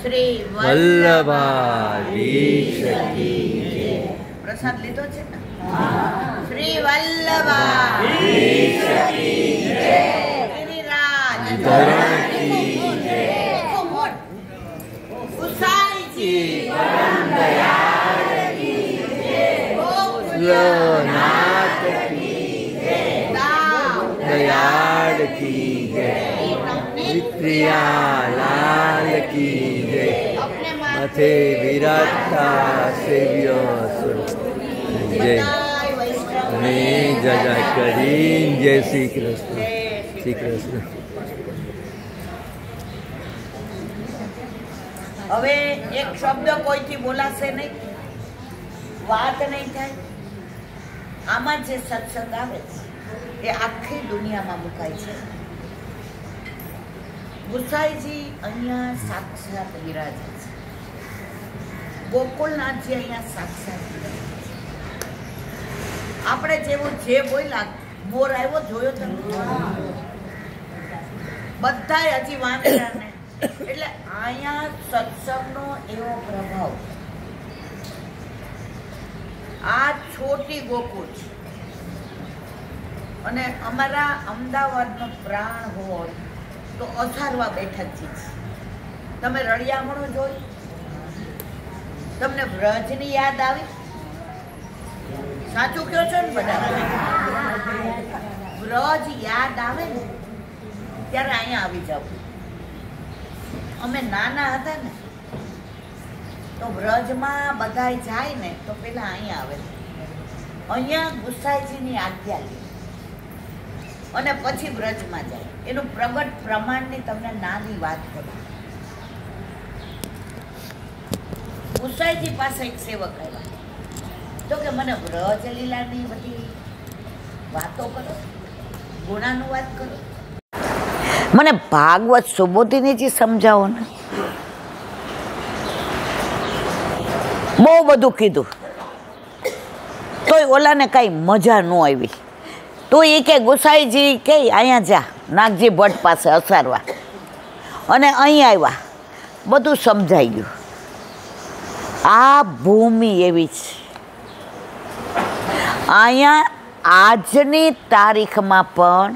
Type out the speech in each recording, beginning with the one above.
શ્રી વલ્લભાધીશ કી જય. પ્રસાદ લીધો છે ને? શ્રી વલ્લભાધીશ કી જય. ગિરિરાજ ધરણ કી જય. ગુસાઈજી પરમ દયાળ કી જય. ગોકુલનાથ કી જય. દયાળ કી જય. વિત્રિયાલાલ કી જય. માથે વિરાજતા સેવ્ય સ્વરૂપ જય. અને જય કરી જય શ્રી કૃષ્ણ. શ્રી કૃષ્ણ. હવે એક શબ્દ કોઈથી બોલાશે નહીં, વાત નહીં થાય. આમાં જે સત્સંગ આવે એ આખી દુનિયામાં મુકાય છે. ગુસાઈજી અહીંયા સાક્ષાત બિરાજે છે. ગોકુલનાથજી અહીંયા સાક્ષાત બિરાજે છે. આપણે જેવું જે બોલ્યા, મોર આવ્યો જોયો તમે? બધાય હજી વાંચ્યા ને. એટલે અહીંયા સત્સંગનો એવો પ્રભાવ. આ છોટી ગોકુળ છે અને અમારા અમદાવાદનો પ્રાણ હોય તો અસારવા બેઠકજી છે. તમે રળિયામણું જોઈ? તમને વ્રજની યાદ આવી? સાચું કહો છો ને બધા? વ્રજ યાદ આવે ને ત્યારે અહીંયા આવી જાવ. અમે નાના હતા ને તો વ્રજમાં બધાય જાય ને તો પેલા અહીંયા આવે. અહીંયા ગુસાઈજીની આજ્ઞા લે અને પછી વ્રજમાં જાય. એનું પ્રગટ પ્રમાણની તમને નાની વાત કરું. ગુસાઈજી પાસે એક સેવક આવ્યા તો કે મને વ્રજ લીલાની બધી વાતો કરો, ગુણાનું વાત કરો. મને ભાગવત સુબોધિનીજી સમજાવો ને. બહુ બધું કીધું તોય ઓલાને કાંઈ મજા ન આવી. તો એ કે ગુસાઈજી કે અહીંયા જા નાગજી ભટ્ટ પાસે અસારવા. અને અહીં આવ્યા, બધું સમજાઈ ગયું. આ ભૂમિ એવી છે. અહીંયા આજની તારીખમાં પણ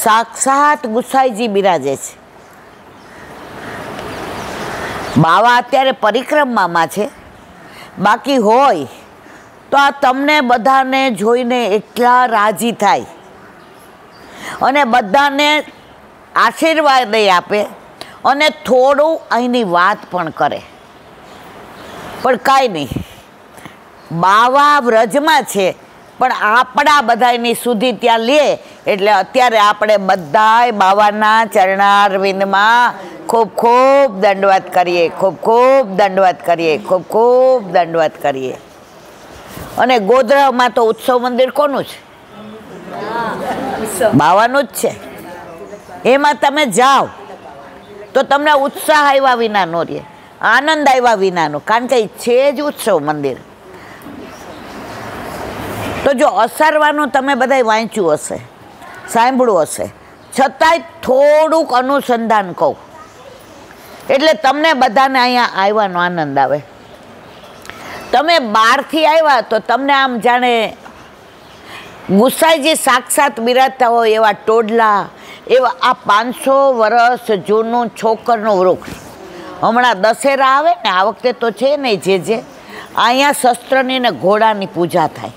સાક્ષાત ગુસાઈજી બિરાજે છે. બાવા અત્યારે પરિક્રમામાં છે. બાકી હોય તો આ તમને બધાને જોઈને એટલા રાજી થાય અને બધાને આશીર્વાદ આપે અને થોડું અહીંની વાત પણ કરે. પણ કાંઈ નહીં, બાવા વ્રજમાં છે પણ આપણા બધાની સુધી ત્યાં લે. એટલે અત્યારે આપણે બધાય બાવાના ચરણારવિંદમાં ખૂબ ખૂબ દંડવત કરીએ, ખૂબ ખૂબ દંડવત કરીએ, ખૂબ ખૂબ દંડવત કરીએ. અને ગોધરામાં તો ઉત્સવ મંદિર કોનું છે? બાવાનું જ છે. એમાં તમે જાઓ તો તમને ઉત્સાહ આવ્યા વિના નો રહે, આનંદ આવ્યા વિનાનો. કારણ કે છે જ ઉત્સવ મંદિર. તો જો અસારવાનું તમે બધાય વાંચ્યું હશે, સાંભળ્યું હશે, છતાંય થોડુંક અનુસંધાન કહું એટલે તમને બધાને અહીંયા આવવાનો આનંદ આવે. તમે બહારથી આવ્યા તો તમને આમ જાણે ગુસાઈજી સાક્ષાત બિરાજતા હોય એવા ટોડલા, એવા આ 500 વર્ષ જૂનું છોકરનું વૃક્ષ. હમણાં દશેરા આવે ને, આ વખતે તો છે ને જે અહીંયા શસ્ત્રની ને ઘોડાની પૂજા થાય.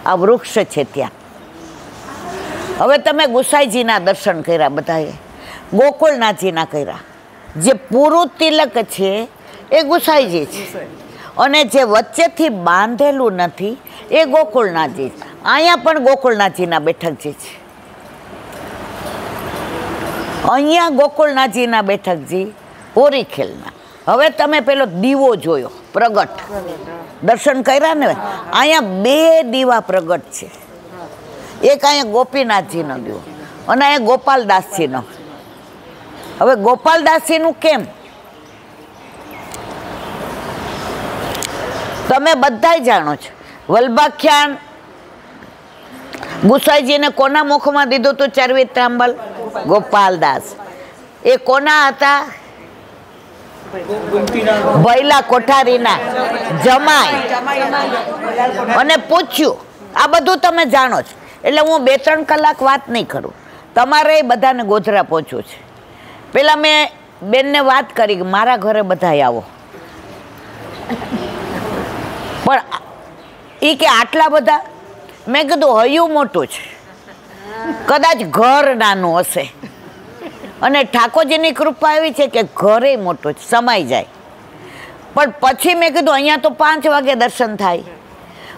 આ વૃક્ષ છે ત્યાં. હવે તમે ગુસાઈજીના દર્શન કર્યા બધાએ, ગોકુળનાથજીના કર્યા. જે પૂરું તિલક છે એ ગુસાઈજી છે અને જે વચ્ચેથી બાંધેલું નથી એ ગોકુળનાથજી. અહીંયા પણ ગોકુળનાથજીના બેઠકજી છે. અહીંયા ગોકુળનાથજીના બેઠકજી ઓરીખેલના. હવે તમે પેલો દીવો જોયો પ્રગટ, દર્શન કર્યા ને? અહીંયા 2 દીવા પ્રગટ છે. એક અહીંયા ગોપીનાથજીનો દીવો અને અહીંયા ગોપાલદાસજીનો. હવે ગોપાલદાસજીનું કેમ? તમે બધાય જાણો છો. વલ્ભાખ્યાન ગુસાઈજીને કોના મુખમાં દીધું હતું? ચરવિત્રાંબલ ગોપાલદાસ. એ કોના હતા? ભૈલા કોઠારીના જમાઈ અને પૂછ્યું. આ બધું તમે જાણો છો, એટલે હું 2-3 કલાક વાત નહીં કરું. તમારે બધાને ગોધરા પહોંચવું છે. પેલા મેં બેનને વાત કરી કે મારા ઘરે બધા આવો, પણ એ કે આટલા બધા. મેં કીધું હૈયું મોટું છે, કદાચ ઘર નાનું હશે, અને ઠાકોરજીની કૃપા એવી છે કે ઘરે મોટું છે, સમાઈ જાય. પણ પછી મેં કીધું અહીંયા તો 5 વાગે દર્શન થાય.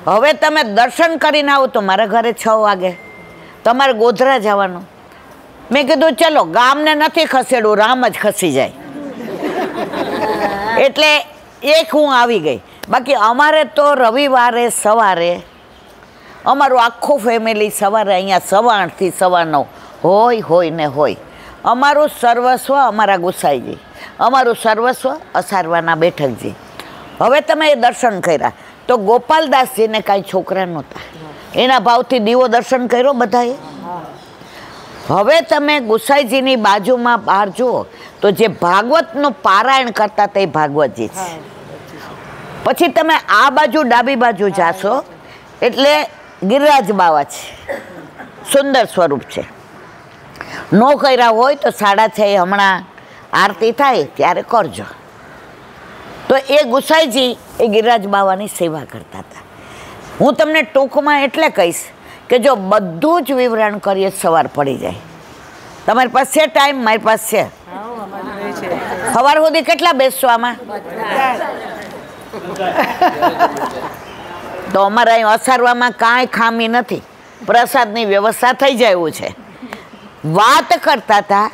હવે તમે દર્શન કરીને આવો તો મારા ઘરે 6 વાગે, તમારે ગોધરા જવાનું. મેં કીધું ચલો, ગામને નથી ખસેડવું, રામ જ ખસી જાય. એટલે એક હું આવી ગઈ. બાકી અમારે તો રવિવારે સવારે અમારું આખું ફેમિલી સવારે અહીંયા 8:15 થી 9:15 હોય ને હોય. અમારું સર્વસ્વ અમારા ગુસાઈજી, અમારું સર્વસ્વ અસારવાના બેઠકજી. હવે તમે એ દર્શન કર્યા તો ગોપાલદાસજીને કાંઈ છોકરા નહોતા, એના ભાવથી દીવો દર્શન કર્યો બધાએ. હવે તમે ગુસાઈજીની બાજુમાં બહાર જુઓ તો જે ભાગવતનું પારાયણ કરતા તે ભાગવતજી છે. પછી તમે આ બાજુ ડાબી બાજુ જાશો એટલે ગિરિરાજ બાવા છે, સુંદર સ્વરૂપ છે. નો કર્યા હોય તો 6:30 હમણાં આરતી થાય ત્યારે કરજો. તો એ ગુસાઈજી એ ગિરિરાજ બાવાની સેવા કરતા હતા. હું તમને ટૂંકમાં એટલે કહીશ કે જો બધું જ વિવરણ કરીએ સવાર પડી જાય. તમારી પાસે છે ટાઈમ? મારી પાસે છે. સવાર સુધી કેટલા બેસશો આમાં? તો અમારે અહીં અસારવામાં કાંઈ ખામી નથી, પ્રસાદની વ્યવસ્થા થઈ જાય એવું છે. વાત કરતા હતા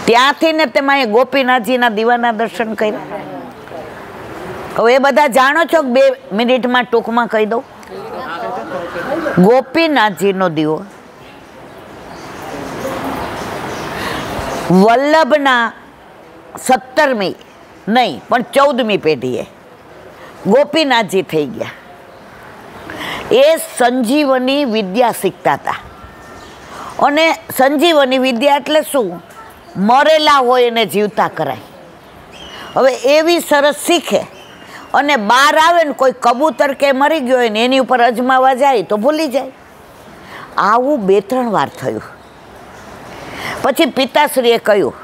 ત્યાંથી ને તેમાં ગોપીનાથજીના દીવાના દર્શન કર્યા. હવે એ બધા જાણો છો કે 2 મિનિટમાં ટૂંકમાં કહી દઉં. ગોપીનાથજીનો દીવો વલ્લભના 17મી નહીં પણ 14મી પેઢીએ ગોપીનાથજી થઈ ગયા. એ સંજીવની વિદ્યા શીખતા હતા. અને સંજીવની વિદ્યા એટલે શું? મરેલા હોય એને જીવતા કરાય. હવે એવી સરસ શીખે અને બહાર આવે ને કોઈ કબૂતર કે મરી ગયો હોય ને એની ઉપર અજમાવા જાય તો ભૂલી જાય. આવું 2-3 વાર થયું. પછી પિતાશ્રીએ કહ્યું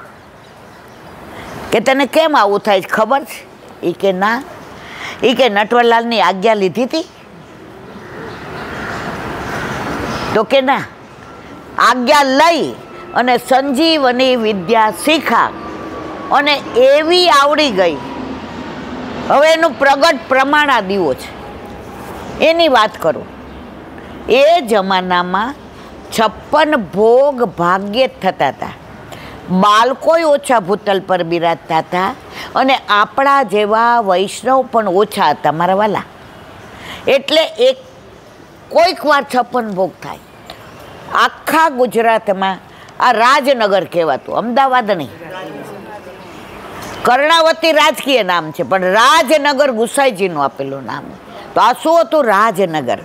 કે તને કેમ આવું થાય છે ખબર છે? એ કે ના. એ કે નટવરલાલની આજ્ઞા લીધી હતી? તો કે ના. આજ્ઞા લઈ અને સંજીવની વિદ્યા શીખા અને એવી આવડી ગઈ. હવે એનું પ્રગટ પ્રમાણ આ દીવો છે. એની વાત કરું. એ જમાનામાં 56 ભોગ ભાગ્યે જ થતા હતા. બાળકોય ઓછા ભૂતલ પર બિરાજતા હતા અને આપણા જેવા વૈષ્ણવ પણ ઓછા હતા મારા વાલા. એટલે એક કોઈક વાર 56 ભોગ થાય. આખા ગુજરાતમાં આ રાજનગર કહેવાતું, અમદાવાદ નહીં. કર્ણાવતી રાજકીય નામ છે પણ રાજનગર ગુસાઈજીનું આપેલું નામ. તો આ શું હતું? રાજનગર.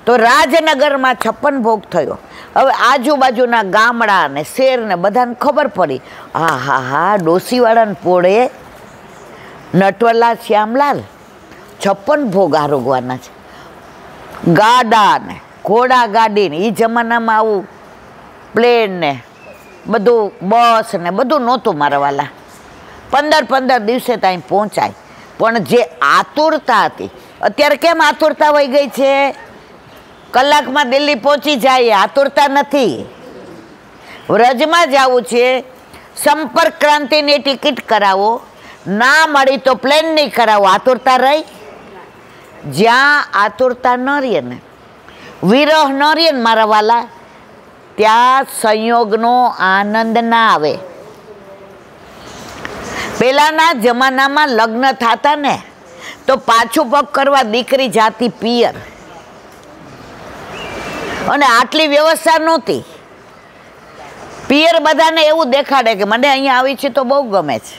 તો રાજનગરમાં 56 ભોગ થયો. હવે આજુબાજુના ગામડા ને શેર ને બધાને ખબર પડી, હા ડોસીવાળાને પોળે નટવરલાલ શ્યામલાલ 56 ભોગ આરોગવાના છે. ગાડા ને ઘોડા ગાડી ને એ જમાનામાં આવું પ્લેન ને બધું બસ ને બધું નહોતું મારા વાલા. 15 દિવસે ત્યાં પહોંચાય. પણ જે આતુરતા હતી, અત્યારે કેમ આતુરતા વહી ગઈ છે? કલાકમાં દિલ્હી પહોંચી જાય, આતુરતા નથી. વ્રજમાં જવું છે, સંપર્ક ક્રાંતિની ટિકિટ કરાવો, ના મળી તો પ્લેન નહીં કરાવો, આતુરતા રહી? જ્યાં આતુરતા ન રહે ને, વિરહ ન રહે ને મારા વાલા, ત્યાં સંયોગનો આનંદ ના આવે. પહેલાના જમાનામાં લગ્ન થતા ને તો પાછું પગ કરવા દીકરી જાતી પિયર, અને આટલી વ્યવસ્થા નહોતી. પિયર બધાને એવું દેખાડે કે મને અહીંયા આવી છે તો બહુ ગમે છે,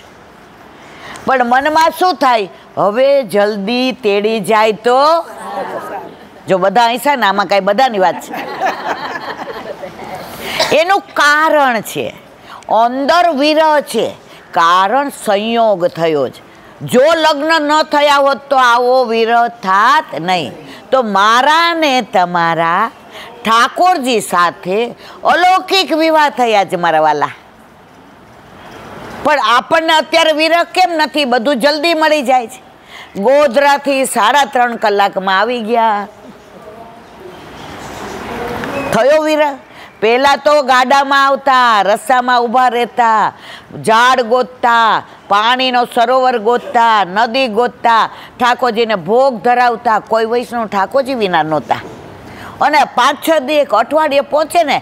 પણ મનમાં શું થાય? હવે જલ્દી તેડી જાય તો. જો બધા અહીં છે ને, આમાં કાંઈ બધાની વાત છે. એનું કારણ છે અંદર વિરહ છે કારણ સંયોગ થયો છે. જો લગ્ન ન થયા હોત તો આવો વિરહ થાત નહીં. તો મારા ને તમારા ઠાકોરજી સાથે અલૌકિક વિવાહ થયા છે મારા વાલા. પણ આપણને અત્યારે વિરહ કેમ નથી? બધું જલ્દી મળી જાય છે. ગોધરાથી 3.5 કલાકમાં આવી ગયા. થયો વિરહ? પહેલા તો ગાડામાં આવતા, રસ્તામાં ઊભા રહેતા, ઝાડ ગોતતા, પાણીનો સરોવર ગોતતા, નદી ગોતતા, ઠાકોરજીને ભોગ ધરાવતા. કોઈ વૈષ્ણવ ઠાકોરજી વિના નહોતા. અને 5-6 દી 1 અઠવાડિયે પહોંચે ને,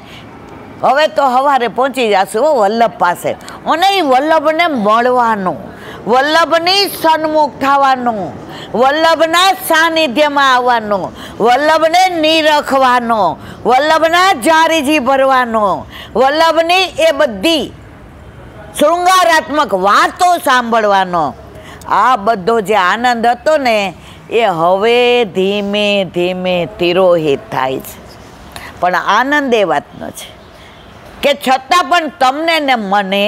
હવે તો સવારે પહોંચી જશે વલ્લભ પાસે. અને એ વલ્લભને મળવાનું, વલ્લભની સન્મુખ થવાનું, વલ્લભના સાનિધ્યમાં આવવાનું, વલ્લભને નિરખવાનો, વલ્લભના જારીજી ભરવાનો, વલ્લભની એ બધી શૃંગારાત્મક વાતો સાંભળવાનો. આ બધો જે આનંદ હતો ને એ હવે ધીમે ધીમે તિરોહિત થાય છે. પણ આનંદ એ વાતનો છે કે છતાં પણ તમને ને મને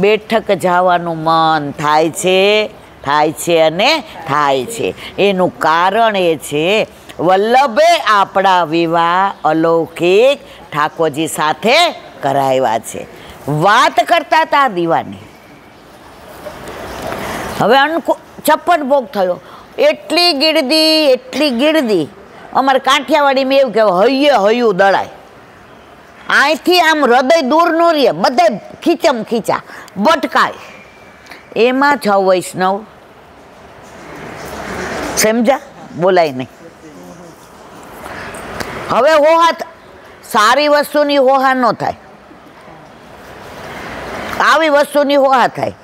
બેઠક જવાનું મન થાય છે અને થાય છે. એનું કારણ એ છે વલ્લભે આપણા વિવાહ અલૌકિક ઠાકોરજી સાથે કરાવ્યા છે. વાત કરતા હતા દીવાની. હવે 56 ભોગ થયો. એટલી ગીરદી અમારે કાઠિયાવાડીમાં એવું કહેવાય, હૈયું દળાય. અહીંથી આમ હૃદય દૂર ન રહે, બધા ખીચા બટકાય. એમાં 6 વૈષ્ણવ. સમજા? બોલાય નહીં. હવે હોહા સારી વસ્તુની હોહા ન થાય, આવી વસ્તુની હોહા થાય.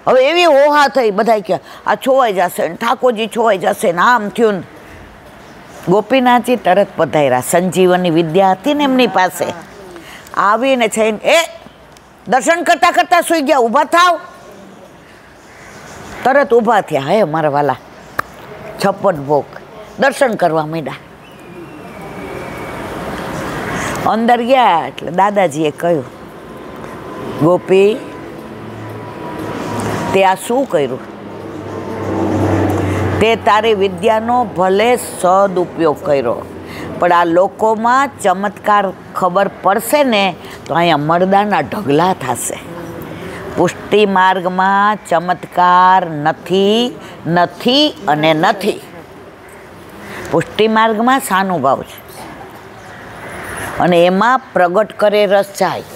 હવે એવી હોહા થઈ, બધા કે આ છોવાઈ જશે ને ઠાકોરજી છોવાઈ જશે ને આમ થયું. ગોપીનાથજી તરત પધાર્યા. સંજીવની વિદ્યા હતી ને એમની પાસે. આવીને થઈને દર્શન કરતા કરતા સુઈ ગયા. ઊભા થાવ. તરત ઊભા થયા. હે મારા વાલા, 56 ભોગ દર્શન કરવા માંડ્યા. અંદર ગયા એટલે દાદાજીએ કહ્યું, ગોપી તે આ શું કર્યું? તે તારી વિદ્યાનો ભલે સદુપયોગ કર્યો, પણ આ લોકોમાં ચમત્કાર ખબર પડશે ને તો અહીંયા મરદાના ઢગલા થશે. પુષ્ટિ માર્ગમાં ચમત્કાર નથી અને નથી. પુષ્ટિ માર્ગમાં સાનુભાવ છે અને એમાં પ્રગટ કરે રસ જાય.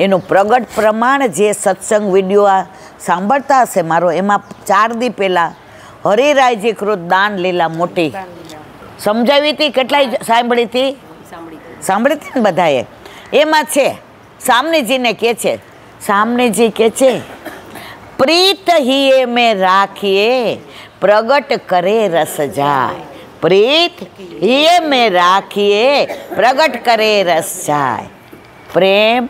એનું પ્રગટ પ્રમાણ જે સત્સંગ વિડીયો સાંભળતા હશે મારો, એમાં 4 દી પહેલાં હરિરાયજી કૃત દાન લીલા મોટી સમજાવી હતી. કેટલાય સાંભળી હતી ને બધાએ? એમાં છે સામનેજીને કહે છે, સામનેજી કહે છે, પ્રીત હિયે મેં રાખીએ પ્રગટ કરે રસ જાય. પ્રીત હિયે મેં રાખીએ પ્રગટ કરે રસ જાય. પ્રેમ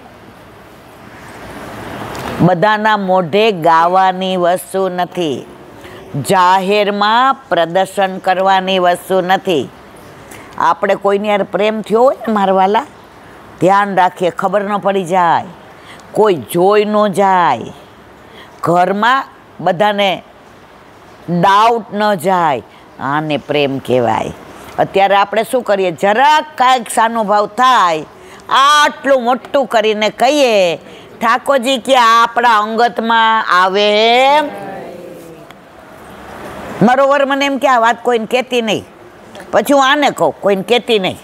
બધાના મોઢે ગાવાની વસ્તુ નથી, જાહેરમાં પ્રદર્શન કરવાની વસ્તુ નથી. આપણે કોઈની યાર પ્રેમ થયો હોય ને મારા વાલા, ધ્યાન રાખીએ, ખબર ન પડી જાય, કોઈ જોઈ ન જાય, ઘરમાં બધાને ડાઉટ ન જાય. આને પ્રેમ કહેવાય. અત્યારે આપણે શું કરીએ, જરાક કાંઈક સાનુભાવ થાય, આટલું મોટું કરીને કહીએ ઠાકોરજી કે આપણા અંગતમાં આવે એમ. બરોબર, મને એમ કે આ વાત કોઈને કહેતી નહીં, પછી હું આને કહું કોઈને કહેતી નહીં.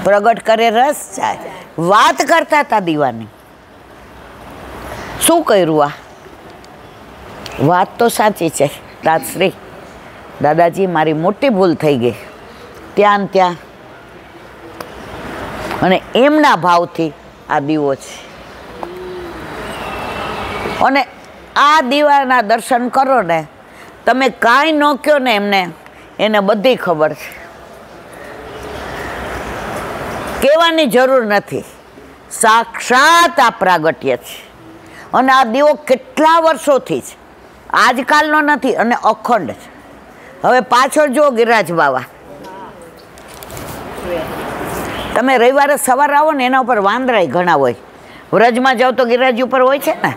પ્રગટ કરે રસ જાય. વાત કરતા હતા દીવાની. શું કર્યું? આ વાત તો સાચી છે દાદશ્રી, દાદાજી મારી મોટી ભૂલ થઈ ગઈ ત્યાં અને એમના ભાવથી આ દીવો છે. અને આ દીવાના દર્શન કરો ને, તમે કાંઈ ન કહો ને એમને, એને બધી ખબર છે. કહેવાની જરૂર નથી, સાક્ષાત આ પ્રાગટ્ય છે. અને આ દીવો કેટલા વર્ષોથી છે, આજકાલનો નથી અને અખંડ છે. હવે પાછળ જો ગિરિરાજ બાવા, તમે રવિવારે સવાર આવો ને એના ઉપર વાંદરાય ઘણા હોય. વ્રજમાં જાઓ તો ગિરિરાજ ઉપર હોય છે ને.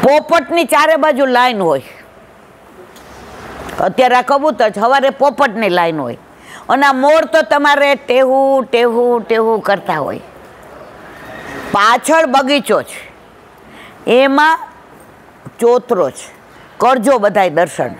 પોપટની ચારે બાજુ લાઈન હોય. અત્યારે આ કબૂતર સવારે પોપટની લાઈન હોય અને આ મોર તો તમારે ટેહું ટેહું ટેહું કરતા હોય. પાછળ બગીચો છે, એમાં ચોતરો છે. કરજો બધાય દર્શન.